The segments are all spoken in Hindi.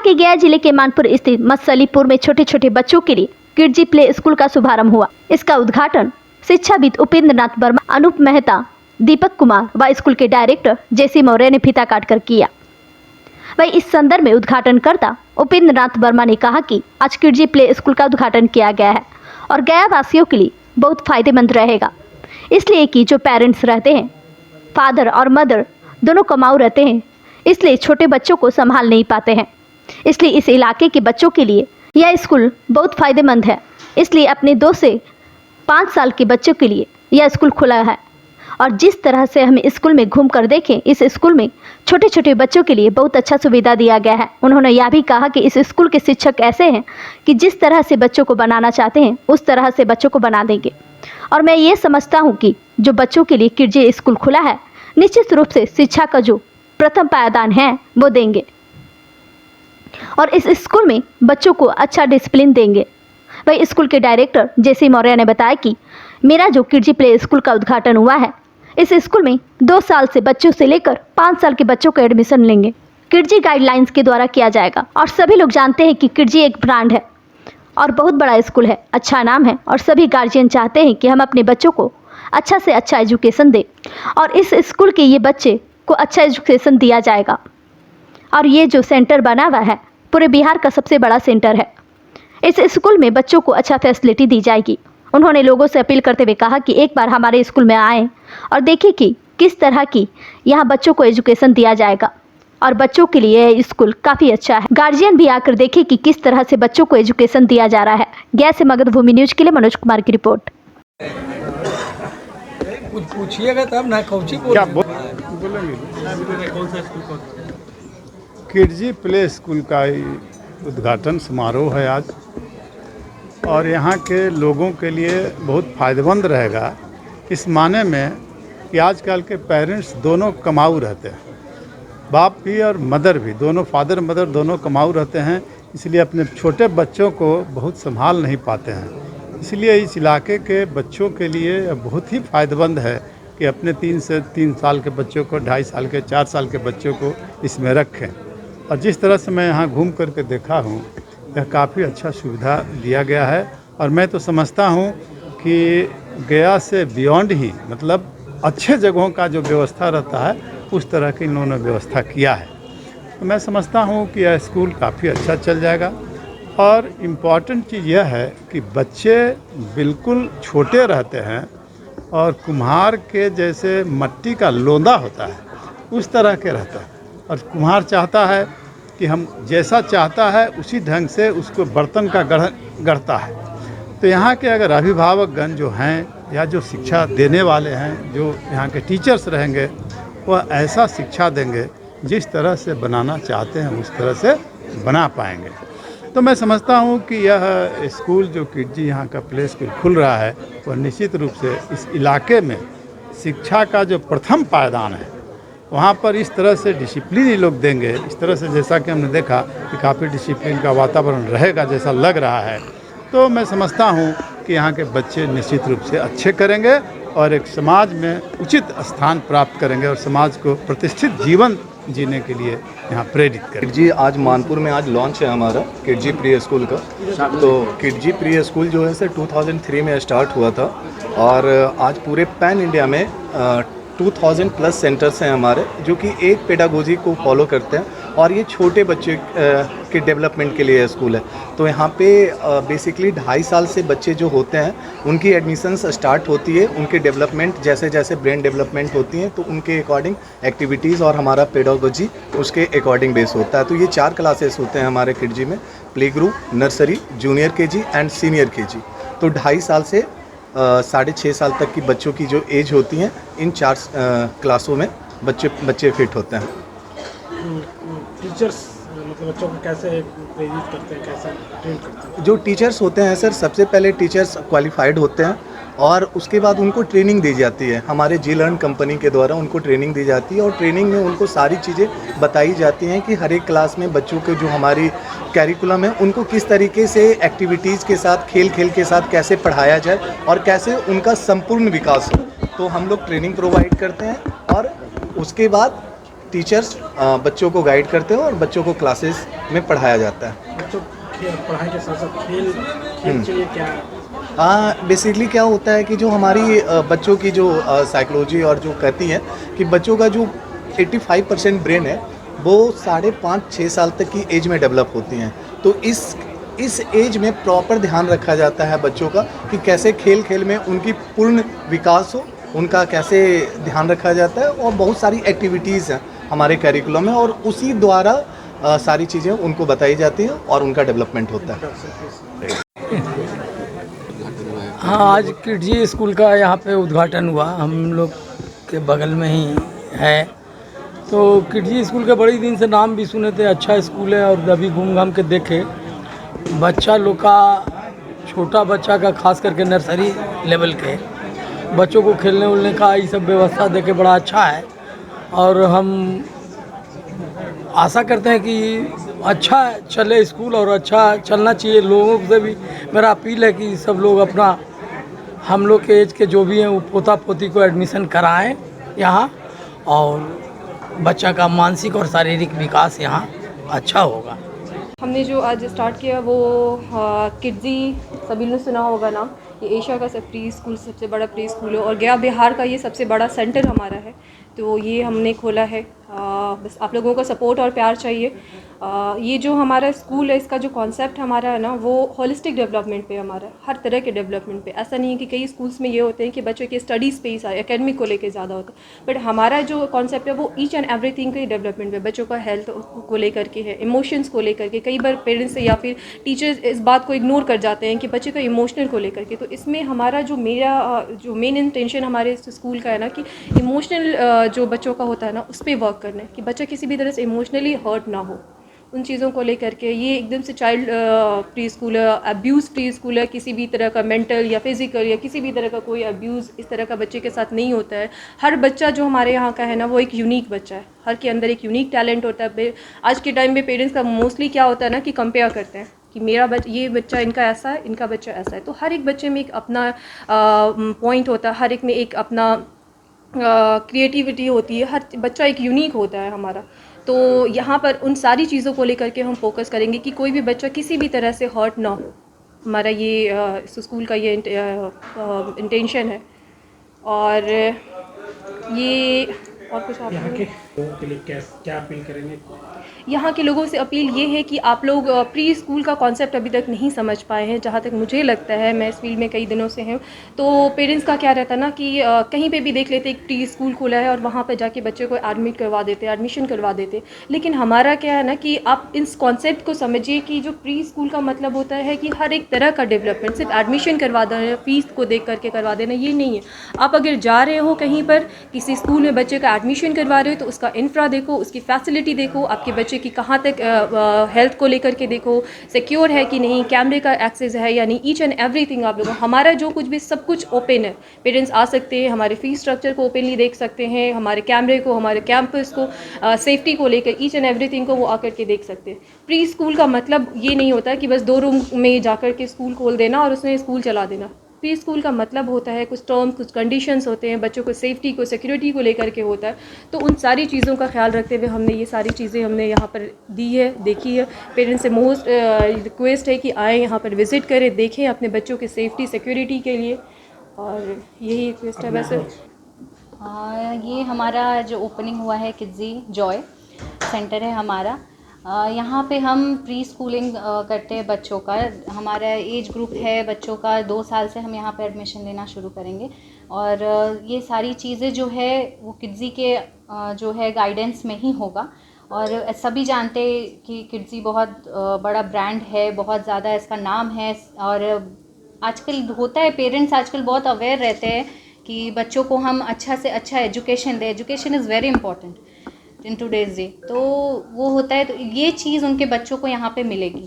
के गया जिले के मानपुर स्थित मत्सलीपुर में छोटे छोटे बच्चों के लिए किडजी प्ले स्कूल का शुभारंभ हुआ। इसका उद्घाटन शिक्षाविद उपेंद्र नाथ वर्मा, अनूप मेहता, दीपक कुमार व स्कूल के डायरेक्टर जेसी मौर्य ने फीता काटकर किया। वही इस संदर्भ में उद्घाटनकर्ता उपेंद्र नाथ वर्मा ने कहा कि आज किडजी प्ले स्कूल का उद्घाटन किया गया है और गया वासियों के लिए बहुत फायदेमंद रहेगा, इसलिए कि जो पेरेंट्स रहते हैं, फादर और मदर दोनों कमाऊ रहते हैं, इसलिए छोटे बच्चों को संभाल नहीं पाते हैं। इसलिए इस इलाके के बच्चों के लिए यह स्कूल बहुत फायदेमंद है। इसलिए अपने 2 से 5 साल के बच्चों के लिए यह स्कूल खुला है और जिस तरह से हम स्कूल में घूम कर देखें, इस स्कूल में छोटे छोटे बच्चों के लिए बहुत अच्छा सुविधा दिया गया है। उन्होंने यह भी कहा कि इस स्कूल के शिक्षक ऐसे हैं कि जिस तरह से बच्चों को बनाना चाहते हैं उस तरह से बच्चों को बना देंगे। और मैं ये समझता हूँ कि जो बच्चों के लिए किडजी स्कूल खुला है, निश्चित रूप से शिक्षा का जो प्रथम पायदान है वो देंगे और इस स्कूल में बच्चों को अच्छा डिसिप्लिन देंगे। वही स्कूल के डायरेक्टर जेसी मौर्य ने बताया कि मेरा जो किडजी प्ले स्कूल का उद्घाटन हुआ है, इस स्कूल में 2 साल से बच्चों से लेकर 5 साल के बच्चों को एडमिशन लेंगे। किडजी गाइडलाइंस के द्वारा किया जाएगा और सभी लोग जानते हैं कि किडजी एक ब्रांड है और बहुत बड़ा स्कूल है, अच्छा नाम है और सभी गार्जियन चाहते हैं कि हम अपने बच्चों को अच्छा से अच्छा एजुकेशन दें और इस स्कूल के ये बच्चे को अच्छा एजुकेशन दिया जाएगा। और ये जो सेंटर बना हुआ है पूरे बिहार का सबसे बड़ा सेंटर है। इस स्कूल में बच्चों को अच्छा फैसिलिटी दी जाएगी। उन्होंने लोगों से अपील करते हुए कहा कि एक बार हमारे स्कूल में आएँ और देखें कि किस तरह की यहाँ बच्चों को एजुकेशन दिया जाएगा और बच्चों के लिए यह स्कूल काफ़ी अच्छा है। गार्जियन भी आकर देखें कि किस तरह से बच्चों को एजुकेशन दिया जा रहा है। गया से मगध भूमि न्यूज के लिए मनोज कुमार की रिपोर्ट। कुछ पूछिएगा तब ना, कौची बोलेंगे। किडजी प्ले स्कूल का उद्घाटन समारोह है आज और यहाँ के लोगों के लिए बहुत फ़ायदेमंद रहेगा, इस माने में कि आजकल के पेरेंट्स दोनों कमाऊ रहते हैं, बाप भी और मदर भी, दोनों फादर मदर दोनों कमाऊ रहते हैं, इसलिए अपने छोटे बच्चों को बहुत संभाल नहीं पाते हैं। इसलिए इस इलाके के बच्चों के लिए बहुत ही फ़ायदेमंद है कि अपने 3 साल के बच्चों को, 2.5 साल के, 4 साल के बच्चों को इसमें रखें। और जिस तरह से मैं यहाँ घूम करके देखा हूँ, यह काफ़ी अच्छा सुविधा दिया गया है और मैं तो समझता हूँ कि गया से बियॉन्ड ही, मतलब अच्छे जगहों का जो व्यवस्था रहता है उस तरह की इन्होंने व्यवस्था किया है। तो मैं समझता हूँ कि यह स्कूल काफ़ी अच्छा चल जाएगा। और इम्पॉर्टेंट चीज़ यह है कि बच्चे बिल्कुल छोटे रहते हैं और कुम्हार के जैसे मट्टी का लोंदा होता है उस तरह के रहता है और कुम्हार चाहता है कि हम जैसा चाहता है उसी ढंग से उसको बर्तन का गढ़ता है। तो यहाँ के अगर अभिभावकगण जो हैं या जो शिक्षा देने वाले हैं, जो यहाँ के टीचर्स रहेंगे, वह ऐसा शिक्षा देंगे जिस तरह से बनाना चाहते हैं उस तरह से बना पाएंगे। तो मैं समझता हूँ कि यह स्कूल जो किडजी यहाँ का प्ले स्कूल खुल रहा है वह निश्चित रूप से इस इलाके में शिक्षा का जो प्रथम पायदान है वहाँ पर इस तरह से डिसिप्लिन ही लोग देंगे, इस तरह से जैसा कि हमने देखा कि काफ़ी डिसिप्लिन का वातावरण रहेगा जैसा लग रहा है। तो मैं समझता हूँ कि यहाँ के बच्चे निश्चित रूप से अच्छे करेंगे और एक समाज में उचित स्थान प्राप्त करेंगे और समाज को प्रतिष्ठित जीवन जीने के लिए यहाँ प्रेरित करें। किडजी आज मानपुर में आज लॉन्च है हमारा किडजी प्री स्कूल का। तो किडजी प्री स्कूल जो है सर 2003 में स्टार्ट हुआ था और आज पूरे पैन इंडिया में 2000 प्लस सेंटर्स हैं हमारे, जो कि एक पेडागोजी को फॉलो करते हैं और ये छोटे बच्चे के डेवलपमेंट के लिए स्कूल है। तो यहाँ पे बेसिकली 2.5 साल से बच्चे जो होते हैं उनकी एडमिशन्स स्टार्ट होती है। उनके डेवलपमेंट जैसे जैसे ब्रेन डेवलपमेंट होती हैं तो उनके अकॉर्डिंग एक्टिविटीज़ और हमारा पेडागोजी उसके अकॉर्डिंग बेस होता है। तो ये 4 क्लासेस होते हैं हमारे किडजी में, play group, nursery, junior KG and senior KG. तो 2.5 साल से 6.5 साल तक की बच्चों की जो एज होती हैं इन 4 क्लासों में बच्चे फिट होते हैं। टीचर्स मतलब बच्चों को कैसे प्रेरित करते हैं, कैसे ट्रेन करते हैं? जो टीचर्स होते हैं सर, सबसे पहले टीचर्स क्वालिफाइड होते हैं और उसके बाद उनको ट्रेनिंग दी जाती है। हमारे जी लर्न कंपनी के द्वारा उनको ट्रेनिंग दी जाती है और ट्रेनिंग में उनको सारी चीज़ें बताई जाती हैं कि हर एक क्लास में बच्चों के जो हमारी कैरिकुलम है उनको किस तरीके से एक्टिविटीज़ के साथ, खेल के साथ कैसे पढ़ाया जाए और कैसे उनका संपूर्ण विकास हो। तो हम लोग ट्रेनिंग प्रोवाइड करते हैं और उसके बाद टीचर्स बच्चों को गाइड करते हैं और बच्चों को क्लासेस में पढ़ाया जाता है। बच्चों पढ़ाई के साथ साथ खेल चाहिए क्या? बेसिकली क्या होता है कि जो हमारी बच्चों की जो साइकोलॉजी और जो कहती है कि बच्चों का जो 85% ब्रेन है वो 5.5-6 साल तक की एज में डेवलप होती हैं। तो इस एज में प्रॉपर ध्यान रखा जाता है बच्चों का कि कैसे खेल खेल में उनकी पूर्ण विकास हो, उनका कैसे ध्यान रखा जाता है। और बहुत सारी एक्टिविटीज़ हैं हमारे करिकुलम में और उसी द्वारा सारी चीज़ें उनको बताई जाती हैं और उनका डेवलपमेंट होता है। हाँ, आज किडजी स्कूल का यहाँ पे उद्घाटन हुआ, हम लोग के बगल में ही है। तो किडजी स्कूल के बड़ी दिन से नाम भी सुने थे, अच्छा स्कूल है। और अभी घूम घाम के देखे बच्चा लोग का, छोटा बच्चा का खास करके नर्सरी लेवल के बच्चों को खेलने उलने का ये सब व्यवस्था देखे बड़ा अच्छा है। और हम आशा करते हैं कि अच्छा चले स्कूल और अच्छा चलना चाहिए। लोगों से भी मेरा अपील है कि सब लोग अपना, हम लोग के एज के जो भी हैं वो पोता पोती को एडमिशन कराएं यहाँ, और बच्चा का मानसिक और शारीरिक विकास यहाँ अच्छा होगा। हमने जो आज स्टार्ट किया वो किडजी, सभी ने सुना होगा नाम। ये एशिया का प्री स्कूल, सबसे बड़ा प्री स्कूल है और गया बिहार का ये सबसे बड़ा सेंटर हमारा है। तो ये हमने खोला है, बस आप लोगों का सपोर्ट और प्यार चाहिए। ये जो हमारा स्कूल है, इसका जो कॉन्सेप्ट हमारा है ना, वो होलिस्टिक डेवलपमेंट पे हमारा है, हर तरह के डेवलपमेंट पे। ऐसा नहीं है कि कई स्कूल्स में ये होते हैं कि बच्चों के स्टडी स्पेस एकेडमिक को लेके ज़्यादा होता है, बट हमारा जो कॉन्सेप्ट है वो ईच एंड एवरीथिंग के डेवलपमेंट पे, बच्चों का हेल्थ को लेकर के है, इमोशंस को लेकर के। कई बार पेरेंट्स या फिर टीचर्स इस बात को इग्नोर कर जाते हैं कि बच्चे का इमोशनल को लेकर के। तो इसमें हमारा जो जो मेन इंटेंशन हमारे स्कूल का है ना, कि इमोशनल जो बच्चों का होता है ना, उस पर वर्क करना है कि बच्चा किसी भी तरह से इमोशनली हर्ट ना हो। उन चीज़ों को लेकर के ये एकदम से चाइल्ड प्री स्कूल है, अब्यूज़ प्री स्कूल है। किसी भी तरह का मेंटल या फिजिकल या किसी भी तरह का कोई अब्यूज़ इस तरह का बच्चे के साथ नहीं होता है। हर बच्चा जो हमारे यहाँ का है ना, वो एक यूनिक बच्चा है, हर के अंदर एक यूनिक टैलेंट होता है। आज के टाइम में पेरेंट्स का मोस्टली क्या होता है ना, कि कंपेयर करते हैं कि मेरा ये बच्चा, इनका ऐसा है, इनका बच्चा ऐसा है। तो हर एक बच्चे में एक अपना पॉइंट होता है, हर एक में एक अपना क्रिएटिविटी होती है, हर बच्चा एक यूनिक होता है हमारा। तो यहाँ पर उन सारी चीज़ों को लेकर के हम फोकस करेंगे कि कोई भी बच्चा किसी भी तरह से हर्ट ना हो। हमारा ये स्कूल का ये इंटेंशन है। और ये और कुछ आप यहाँ के लोगों के लिए क्या अपील करेंगे? यहाँ के लोगों से अपील ये है कि आप लोग प्री स्कूल का कॉन्सेप्ट अभी तक नहीं समझ पाए हैं। जहाँ तक मुझे लगता है, मैं इस फील्ड में कई दिनों से हूँ, तो पेरेंट्स का क्या रहता है ना कि कहीं पे भी देख लेते एक प्री स्कूल खुला है और वहाँ पे जाके बच्चे को एडमिट करवा देते, एडमिशन करवा देते। लेकिन हमारा क्या है ना कि आप इस कॉन्सेप्ट को समझिए कि जो प्री स्कूल का मतलब होता है कि हर एक तरह का डेवलपमेंट, सिर्फ एडमिशन करवा देना, फीस को देख करके करवा देना, ये नहीं है। आप अगर जा रहे हो कहीं पर किसी स्कूल में बच्चे का एडमिशन करवा रहे हो, तो उसका इंफ्रा देखो, उसकी फैसिलिटी देखो, आपके बच्चे की कहाँ तक हेल्थ को लेकर के देखो, सिक्योर है कि नहीं, कैमरे का एक्सेस है या नहीं, ईच एंड एवरीथिंग आप लोगों। हमारा जो कुछ भी सब कुछ ओपन है, पेरेंट्स आ सकते हैं, हमारे फीस स्ट्रक्चर को ओपनली देख सकते हैं, हमारे कैमरे को, हमारे कैंपस को, सेफ्टी को लेकर ईच एंड एवरीथिंग को वो आकर के देख सकते हैं। प्री स्कूल का मतलब ये नहीं होता कि बस 2 रूम में जाकर के स्कूल खोल देना और उसमें स्कूल चला देना। प्री स्कूल का मतलब होता है कुछ टर्म्स, कुछ कंडीशंस होते हैं, बच्चों को सेफ्टी को, सिक्योरिटी को लेकर के होता है। तो उन सारी चीज़ों का ख्याल रखते हुए हमने ये सारी चीज़ें हमने यहाँ पर दी है, देखी है। पेरेंट्स से मोस्ट रिक्वेस्ट है कि आएँ यहाँ पर विज़िट करें, देखें अपने बच्चों की सेफ्टी सिक्योरिटी के लिए, और यही रिक्वेस्ट है। वैसे ये हमारा जो ओपनिंग हुआ है किडजी जॉय सेंटर है हमारा। यहाँ पे हम प्री स्कूलिंग करते हैं बच्चों का। हमारा एज ग्रुप है बच्चों का 2 साल से हम यहाँ पे एडमिशन लेना शुरू करेंगे। और ये सारी चीज़ें जो है वो किडजी के जो है गाइडेंस में ही होगा। और सभी जानते हैं कि किडजी बहुत बड़ा ब्रांड है, बहुत ज़्यादा इसका नाम है। और आजकल होता है, पेरेंट्स आजकल बहुत अवेयर रहते हैं कि बच्चों को हम अच्छा से अच्छा एजुकेशन दें। Education is very important in today's day. तो वो होता है, तो ये चीज़ उनके बच्चों को यहाँ पे मिलेगी।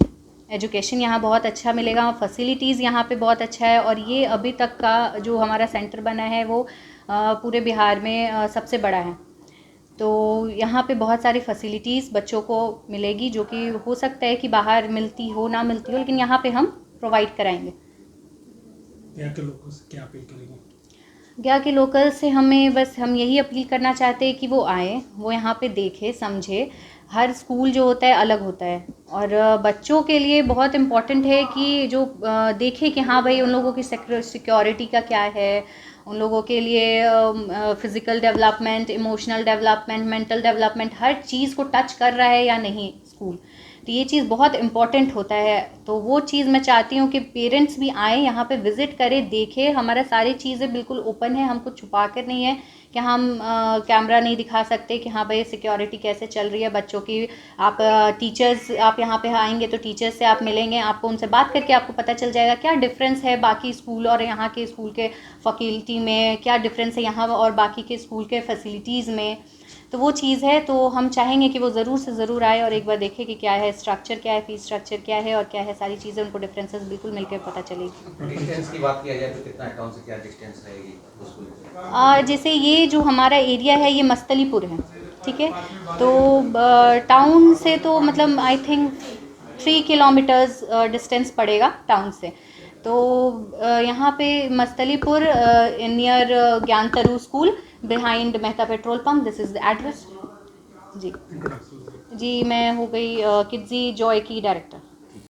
एजुकेशन यहाँ बहुत अच्छा मिलेगा, फैसिलिटीज़ यहाँ पे बहुत अच्छा है। और ये अभी तक का जो हमारा सेंटर बना है वो पूरे बिहार में सबसे बड़ा है। तो यहाँ पे बहुत सारी फैसिलिटीज़ बच्चों को मिलेगी, जो कि हो सकता है कि बाहर मिलती हो, ना मिलती हो, लेकिन यहाँ पे हम प्रोवाइड कराएंगे। यहाँ के लोगों से क्या अपील करेंगे? गया के लोकल से हम यही अपील करना चाहते हैं कि वो आए, वो यहाँ पे देखे समझे। हर स्कूल जो होता है अलग होता है और बच्चों के लिए बहुत इम्पॉर्टेंट है कि जो देखे कि हाँ भाई उन लोगों की सिक्योरिटी का क्या है, उन लोगों के लिए physical development, emotional development, mental development हर चीज़ को टच कर रहा है या नहीं स्कूल। तो ये चीज़ बहुत इम्पॉर्टेंट होता है। तो वो चीज़ मैं चाहती हूँ कि पेरेंट्स भी आएँ यहाँ पे विज़िट करें, देखें। हमारा सारी चीज़ें बिल्कुल ओपन है, हम कुछ छुपा कर नहीं है कि हम कैमरा नहीं दिखा सकते कि हाँ भाई सिक्योरिटी कैसे चल रही है बच्चों की। आप टीचर्स आप यहाँ पे आएंगे तो टीचर्स से आप मिलेंगे, आपको उनसे बात करके आपको पता चल जाएगा क्या डिफरेंस है बाकी स्कूल और यहाँ के स्कूल के फैकल्टी में, क्या डिफरेंस है यहाँ और बाकी के स्कूल के फैसिलिटीज़ में। तो वो चीज़ है, तो हम चाहेंगे कि वो ज़रूर से ज़रूर आए और एक बार देखें कि क्या है स्ट्रक्चर, क्या है फीस स्ट्रक्चर क्या है और क्या है सारी चीज़ें, उनको डिफरेंसेस बिल्कुल मिलकर पता चलेगी। डिस्टेंस की बात किया जाए तो कितना है टाउन से, क्या डिस्टेंस रहेगी स्कूल से? जैसे ये जो हमारा एरिया है ये मस्तलीपुर है, ठीक है, तो टाउन से तो मतलब आई थिंक 3 किलोमीटर्स डिस्टेंस पड़ेगा टाउन से। तो यहाँ पे Mastalipur near Gyantaru school behind Mehta petrol pump, this is the address. जी, मैं हो गई किड्जी जॉय की डायरेक्टर।